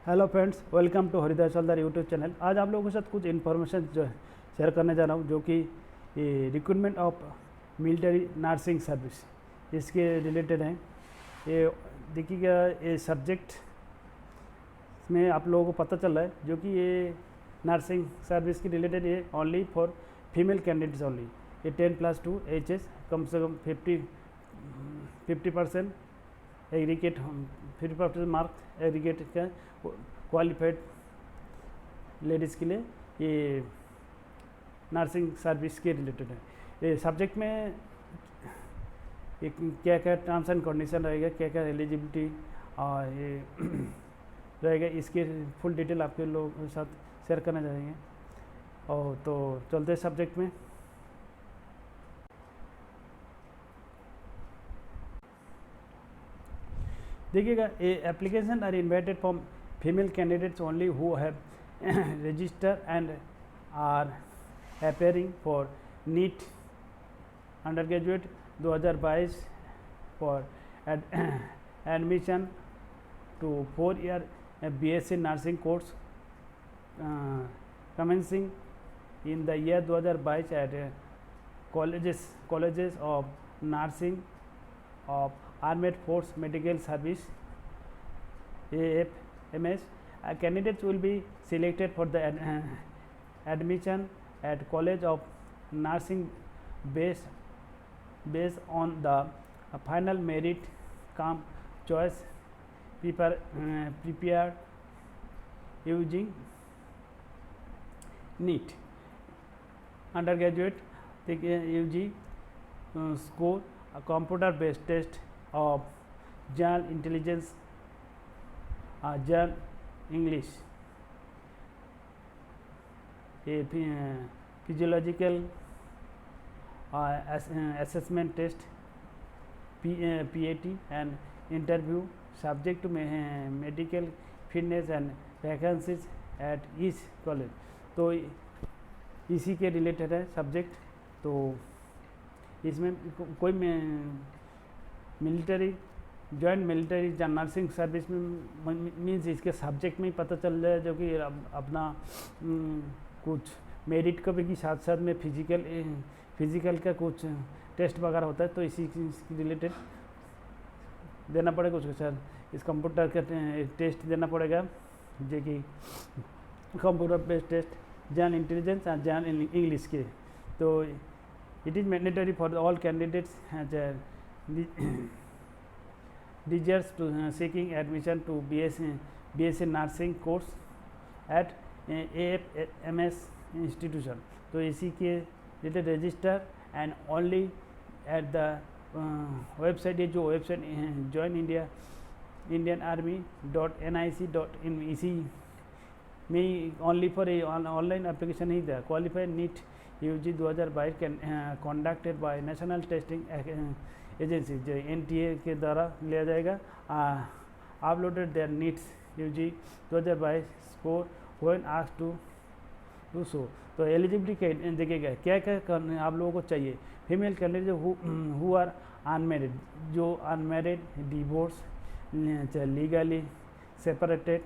Hello friends, welcome to Haridas Haldar YouTube channel. आज आप लोगों के साथ कुछ इन्फॉर्मेशन जो शेयर करने जा रहा हूँ, जो कि recruitment of military nursing service इसके रिलेटेड हैं। ये देखिएगा, ये सब्जेक्ट में आप लोगों को पता चल रहा है, जो कि ये नर्सिंग सर्विस की रिलेटेड ये only for female candidates only. ये 10+2 HS कम से कम 50% एग्रीगेट 50% मार्क एग्रीगेट का क्वालिफाइड लेडीज़ के लिए ये नर्सिंग सर्विस के रिलेटेड है। ये सब्जेक्ट में क्या क्या टर्म्स एंड कंडीशन रहेगा, क्या क्या एलिजिबिलिटी और ये रहेगा, इसके फुल डिटेल आपके लोगों के साथ शेयर करना चाहेंगे। और तो चलते हैं सब्जेक्ट में। देखिएगा, ये application are invited from female candidates only who have register and are appearing for NEET undergraduate 2022 for admission to 4-year BSc nursing course commencing in the year 2022 at colleges of nursing of Armed Force Medical Service AFMS. Candidates will be selected for the admission at College of Nursing based on the final merit cum choice prepared using NEET undergraduate UG score, a computer based test of general intelligence, general English, a physiological assessment test, PAT, and interview subject to medical fitness and vacancies at each college. तो इसी के related है subject. तो इसमें कोई military joint military या nursing service में means इसके सब्जेक्ट में ही पता चल जाए, जो कि अपना कुछ मेरिट का भी साथ साथ में फिजिकल का कुछ टेस्ट वगैरह होता है, तो इसी के रिलेटेड देना पड़ेगा उसके साथ। इस कंप्यूटर का टेस्ट देना पड़ेगा, जो कि computer based test general intelligence और जनरल इंग्लिश के। तो it is mandatory for all candidates desirous to seeking admission to BSc nursing course at AFMS institution. तो इसी के related register and only at the website, ये जो website join Indian army .nic.in, इसी में only for online application ही था। Qualified NEET UG 2022 can conducted by National Testing Agency, जो NTA के द्वारा लिया जाएगा। Uploaded their NEET's UG 2022 score when asked to do so. तो एलिजिबिलिटी देखिएगा क्या क्या आप लोगों को चाहिए। Female candidate who are unmarried, जो unmarried, divorce, legally separated,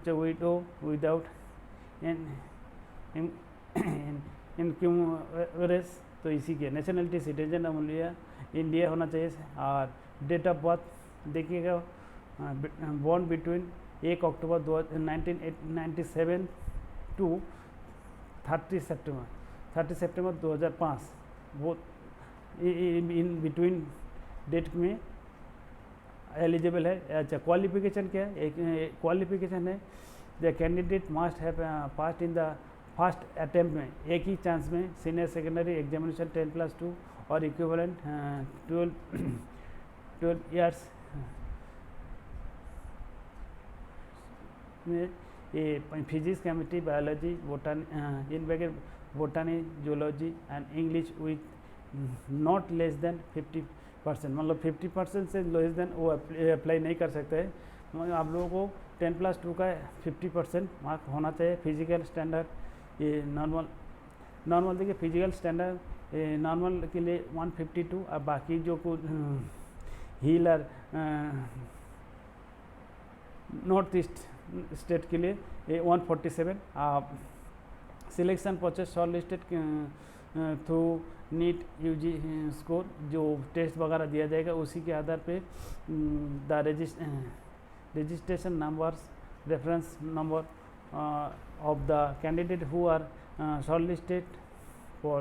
widow without encumbrances. तो इसी के नेशनलिटी सिटीजन इंडिया होना चाहिए। और डेट ऑफ बर्थ देखिएगा, born between 1 October 1997 to 30 September 2005, वो इन बिटवीन डेट में एलिजिबल है। अच्छा, क्वालिफिकेशन क्या है? एक क्वालिफिकेशन है, the candidate must have passed in the first attempt में, एक ही चांस में, सीनियर सेकेंडरी एग्जामिनेशन 10+2 और इक्विवेलेंट 12 ईयर्स में ये physics, chemistry, biology, बोटानी, zoology and English with not less than 50%, मतलब 50% से लेस देन वो अप्लाई नहीं कर सकते हैं। मतलब आप लोगों को 10+2 का 50% मार्क होना चाहिए। फिजिकल स्टैंडर्ड ये नॉर्मल देखिए, फिजिकल स्टैंडर्ड नॉर्मल के लिए 152, और बाकी जो कुछ हीलर नॉर्थ ईस्ट स्टेट के लिए 147। Selection process shortlisted through NEET UG score, जो टेस्ट वगैरह दिया जाएगा उसी के आधार पे the registration numbers reference number of the candidate who are shortlisted for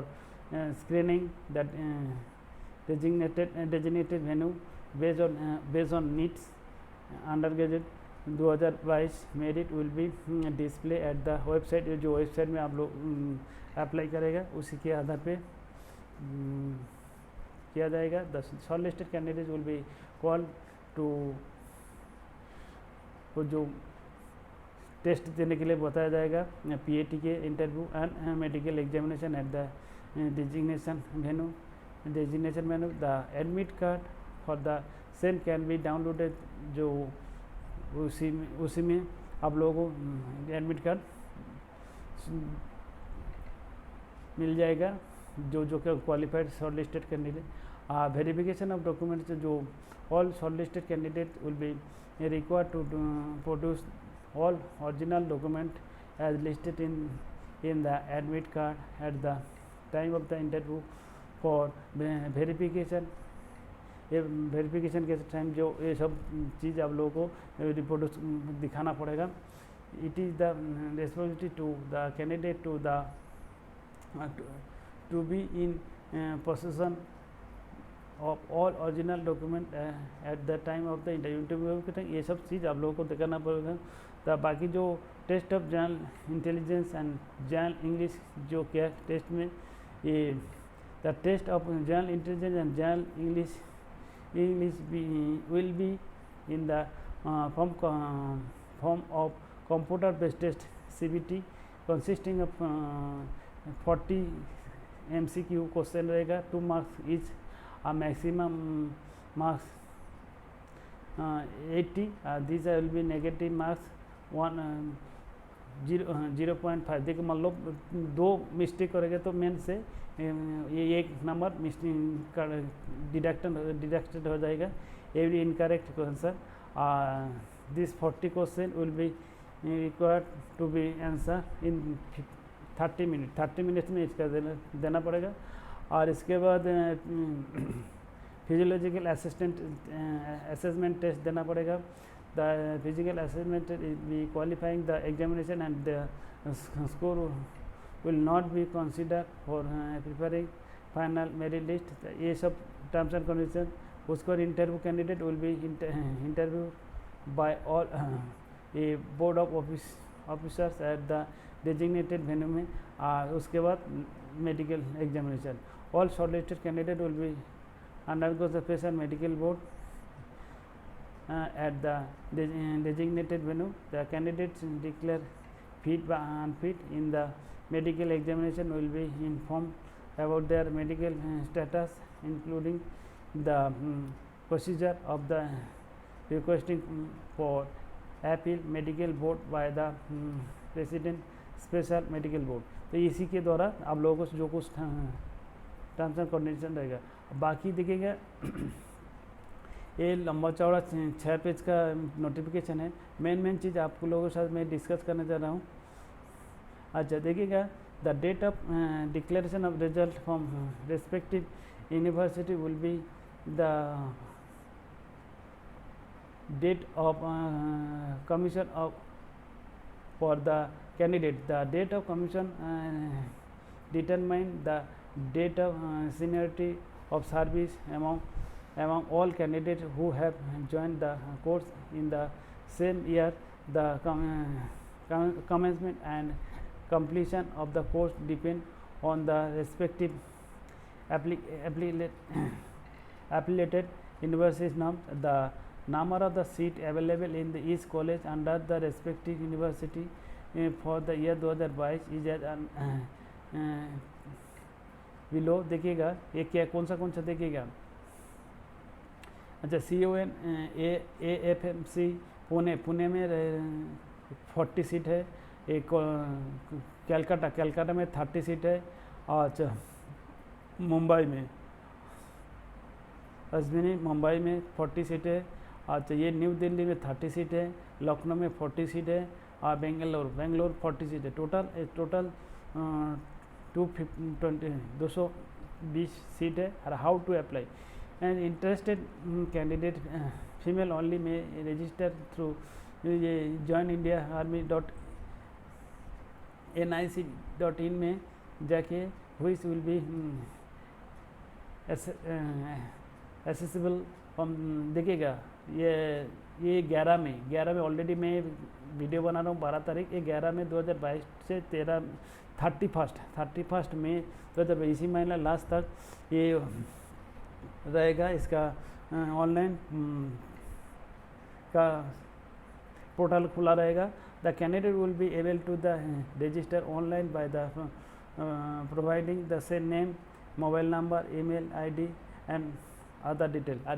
screening that designated venue based on NEET's undergraduate 2022 merit will be display at the website। जो website में आप लोग अप्लाई करेगा उसी के आधार पे किया जाएगा। The shortlisted candidate will be call to, जो टेस्ट देने के लिए बताया जाएगा, पीएटी के interview and medical examination at the designation venue. The admit card for the same can be downloaded, जो उसी में आप लोगों को एडमिट कार्ड मिल जाएगा जो qualified shortlisted candidate. Verification of documents, जो all shortlisted candidate will be required to produce all original document as listed in the admit card at the time of the interview for verification। ये verification के time जो ये सब चीज़ आप लोगों को report दिखाना पड़ेगा। It is the responsibility to the candidate to be in possession of all original document at the time of the interview के टाइम। ये सब चीज़ आप लोगों को दिखाना पड़ेगा। तो बाकी जो test of general intelligence and general English, जो क्या टेस्ट में ये the test of general intelligence and general English will be in the form of computer based test CBT consisting of 40 MCQ question रहेगा, 2 marks each, maximum marks 80। This will be negative marks 0.5। देखो मान लो 2 mistake करेंगे तो main से ये 1 number deducted हो जाएगा। Every incorrect answer this 40 question will be required to be answer in 30 minute. 30 minutes में इसका देना पड़ेगा। और इसके बाद फिजियोलॉजिकल असेसमेंट टेस्ट देना पड़ेगा। The physical assessment will be qualifying the examination and the score will not be considered for preparing final merit list। ये सब टर्म्स एंड कंडीशन। उसके बाद interview candidate will B interview by all A board of officers at the designated venue में। उसके बाद medical examination. All shortlisted candidate will B undergo the special medical board at the designated venue। The candidates declare fit or unfit in the medical examination will be informed about their medical status, including the procedure of the requesting for appeal medical board by the president special medical board। तो इसी के द्वारा आप लोगों को जो कुछ terms and condition रहेगा। बाकी देखिएगा ये लंबा चौड़ा 6 पेज का नोटिफिकेशन है। मेन चीज़ आपको लोगों के साथ मैं डिस्कस करने जा रहा हूँ। अच्छा देखिएगा, the date of declaration of result from respective university will be the date of commission of for the candidate. The date of commission determine the date of seniority of service among all candidates who have joined the course in the same year। The commencement and completion of the course depend on the respective affiliated universities norms। The number of the seat available in the each college under the respective university for the year 2022 is as below। देखिएगा ये क्या कौन सा देखिएगा। अच्छा CON AFMC Pune में 40 seat है। एक कैलकाटा में 30 सीट है। और अच्छा मुंबई में अजमेरी मुंबई में 40 सीट है। अच्छा, ये न्यू दिल्ली में 30 सीट है, लखनऊ में 40 सीट है, और बेंगलोर 40 सीट है। टोटल 220 सीट है। और how to apply and interested candidate female only में रजिस्टर थ्रू ये joinIndia.nic.in में जाके व्हिच विल बी एसेसिबल। हम देखिएगा ये 11 में ऑलरेडी मैं वीडियो बना रहा हूँ 12 तारीख, ये 11 में 2022 से 31 मई 2022 इसी महीना लास्ट तक ये रहेगा। इसका ऑनलाइन का पोर्टल खुला रहेगा। The candidate will be able to the register online by the providing the same name, mobile number, email ID and other detail. और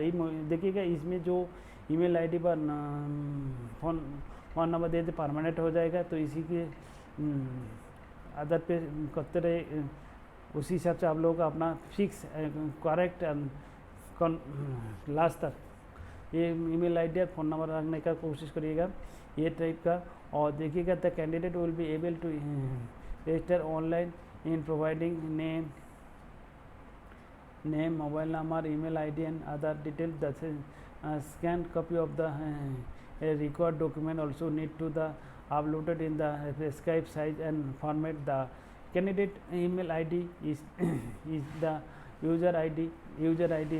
देखिएगा इसमें जो ईमेल आईडी पर फ़ोन नंबर दे परमानेंट हो जाएगा, तो इसी के आदत पे करते रहे, उसी हिसाब से आप लोगों का अपना फिक्स करेक्ट लास्ट तक ये ईमेल आईडी और फ़ोन नंबर रखने का कोशिश करिएगा ये टाइप का। और देखिएगा the candidate will be able to register online in providing name, mobile number, email ID and other details. The scanned copy of the required document also need to the uploaded in the prescribed size and format. The candidate email ID is the user ID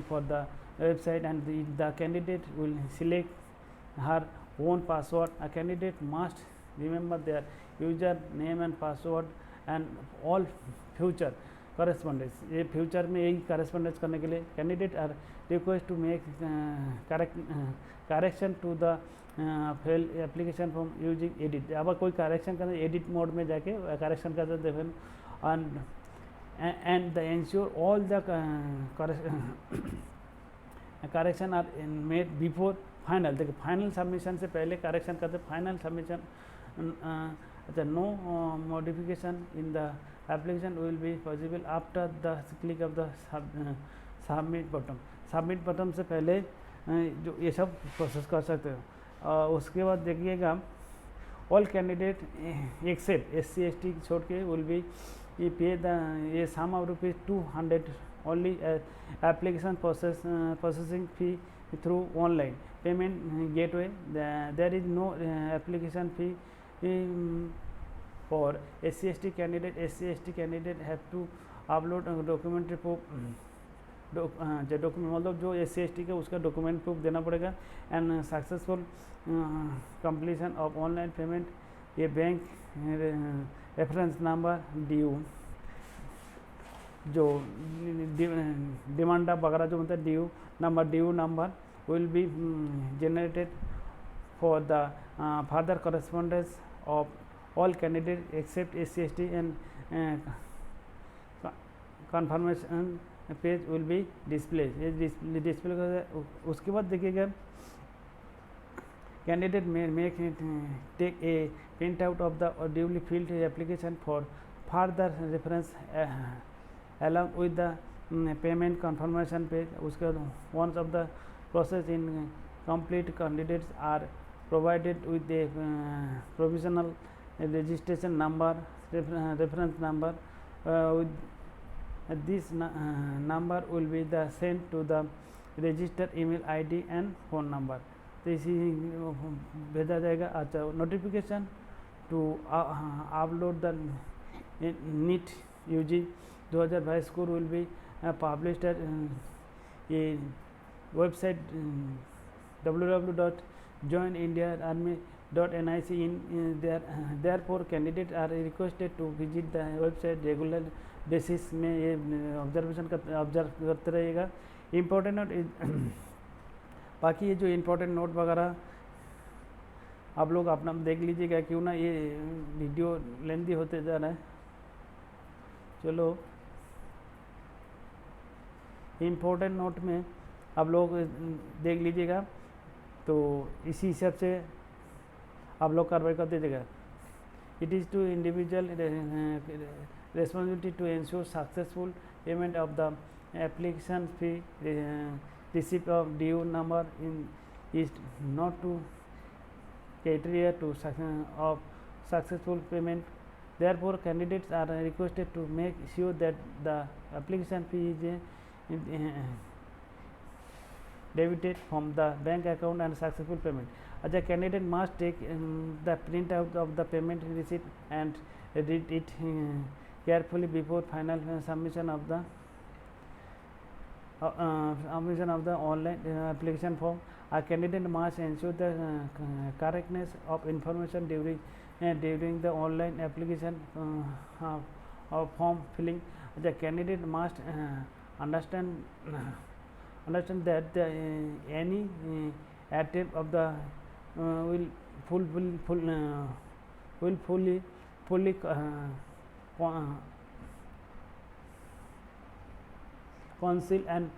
for the website, and the candidate will select her own password. A candidate must remember their user name and password and all future correspondence. ये future में यही correspondence करने के लिए candidate are request to make correction to the fill application from using edit. अब कोई correction करना edit mode में जाके करेक्शन करते देखें। And the ensure all the correction are made before final. देखिए फाइनल सबमिशन से पहले करेक्शन करते, फाइनल सबमिशन अच्छा no modification in the application will be possible after the click of the submit button। Submit button से पहले जो ये सब प्रोसेस कर सकते हो। उसके बाद देखिएगा all candidate except SC ST छोड़ के विल बी ये पे द ये sum of ₹200 only application processing fee through online payment gateway. There is no application fee for SC ST candidate have to upload documentary proof document मतलब जो SC ST का उसका document proof देना पड़ेगा। And successful completion of online payment ये bank reference number due जो demand वगैरह जो होता है due number will be generated for the further correspondence of all candidates except SC ST and confirmation page will be display. ये display का उसके बाद देखिएगा candidate make take a print out of the duly filled application for further reference along with the payment confirmation page. उसके बाद once of the process in complete candidates are provided with a provisional registration number, reference number. With this number will be the sent to the registered email ID and phone number। तो इसी भेजा जाएगा। अच्छा notification to upload the NEET UG 2022 score will be published at ये website www.joinindiaarmy.nic in therefore candidates are requested to visit the website regular basis में ये observe करते रहिएगा। इम्पोर्टेंट नोट बाकी ये जो इम्पोर्टेंट नोट वगैरह आप लोग अपना देख लीजिएगा, क्यों ना ये वीडियो लेंथी होते जा रहा है। चलो इम्पोर्टेंट नोट में आप लोग देख लीजिएगा, तो इसी हिसाब से आप लोग कार्रवाई कर दीजिएगा। It is to individual responsibility to ensure successful payment of the application fee, receipt of due number is not to criteria to of successful payment. Therefore, candidates are requested to make sure that the application fee is debited from the bank account and successful payment. The candidate must take the print out of the payment receipt and read it carefully before final submission of the online application form. A candidate must ensure the correctness of information during the online application form filling. The candidate must understand that any attempt of the will fully conceal and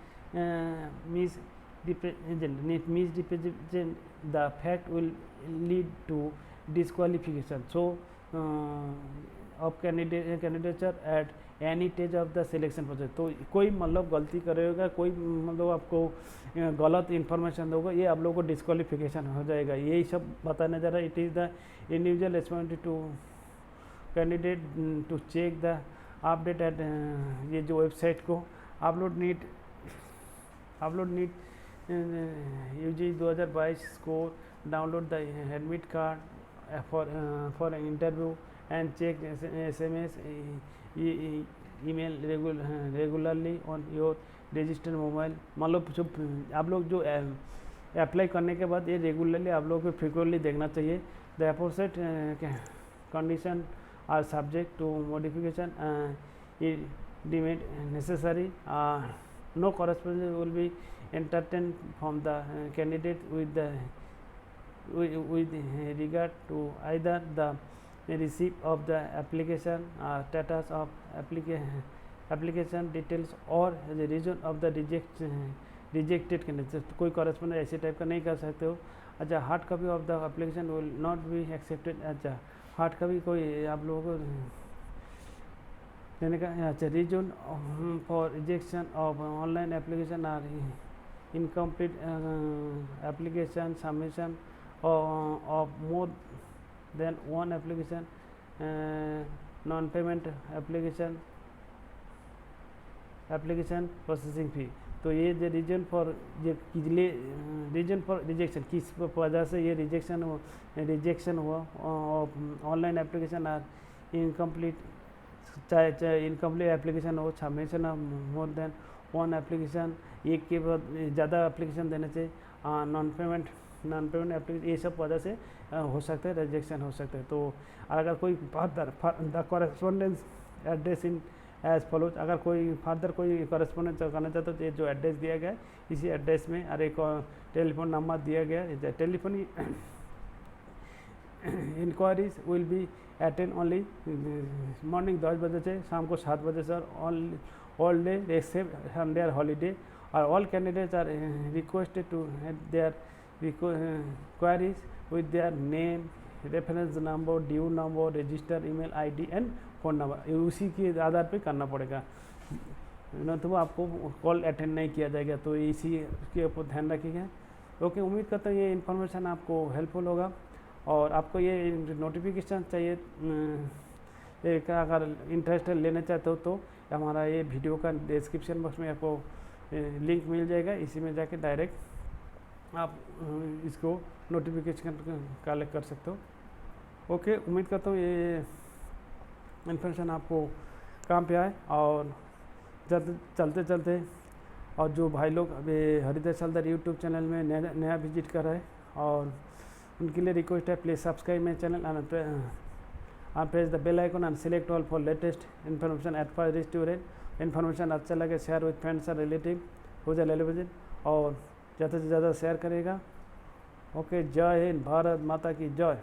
misrepresent the fact will lead to disqualification. So, of candidature at any stage of the selection process. तो कोई मतलब गलती करेगा, कोई मतलब आपको गलत information दोगा, ये आप लोगों को डिस्क्वालिफिकेशन हो जाएगा. यही सब बताने जा रहा है. It is the individual responsibility to candidate to check the update at ये जो वेबसाइट को upload NEET UG 2022 score, download the admit card for interview and check SMS email regularly on your registered mobile. मतलब जो आप लोग जो apply करने के बाद ये रेगुलरली आप लोगों को फ्रिक्वेंटली देखना चाहिए. The opposite condition are subject to modification deemed necessary. No correspondence will be entertained from the candidate with regard to either the receipt of the application, status of application details or the reason of the rejected candidate. कोई correspondence ऐसे type का नहीं कर सकते हो. अच्छा, hard copy of the application will not be accepted. अच्छा, hard copy कोई आप लोगों को देने का. अच्छा, reason for rejection of online application are incomplete application submission of more than one application, non-payment application processing fee. तो ये जो रीजन फॉर रिजेक्शन किस वजह से ये रिजेक्शन हुआ ऑनलाइन एप्लीकेशन आर इनकम्प्लीट, चाहे इनकम्प्लीट एप्लीकेशन हो, submission of more than one application, एक के बाद ज़्यादा एप्लीकेशन देने से, नॉन पेमेंट एप्लीकेशन, ये सब वजह से हो सकता है रिजेक्शन हो सकता है. तो अगर कोई further the correspondence address in as follows, अगर कोई फर्दर कोई कॉरेस्पॉन्डेंस करना चाहता है तो ये जो एड्रेस दिया गया है इसी एड्रेस में, और एक टेलीफोन नंबर दिया गया है. Telephone enquiries will be attend only morning 10 बजे से शाम को 7 बजे से, ऑल डे एक्सेप्ट संडे और हॉलीडे. और all candidates are requested to their queries with their name, reference number, due number, register email ID and phone number. उसी के आधार पे करना पड़ेगा, न तो आपको कॉल अटेंड नहीं किया जाएगा. तो इसी के ऊपर ध्यान रखिएगा. ओके, उम्मीद करता हूँ ये इन्फॉर्मेशन आपको हेल्पफुल होगा. और आपको ये नोटिफिकेशन चाहिए, एक अगर इंटरेस्ट लेना चाहते हो तो हमारा ये वीडियो का डिस्क्रिप्शन बॉक्स में आपको लिंक मिल जाएगा. इसी में जाके डायरेक्ट आप इसको नोटिफिकेशन कलेक्ट कर सकते हो. ओके, उम्मीद करता हूँ ये इन्फॉर्मेशन आपको काम पे आए. और चलते और जो भाई लोग अभी हरिदर सलदर यूट्यूब चैनल में नया विजिट कर रहे हैं, और उनके लिए रिक्वेस्ट है, please subscribe my channel and press the bell icon and select all for latest information at for restaurant. Information अच्छा लगे शेयर विद फ्रेंड्स और रिलेटिव हो जाए लेवल, और ज़्यादा से ज़्यादा शेयर करेगा. ओके, जय हिंद, भारत माता की जय.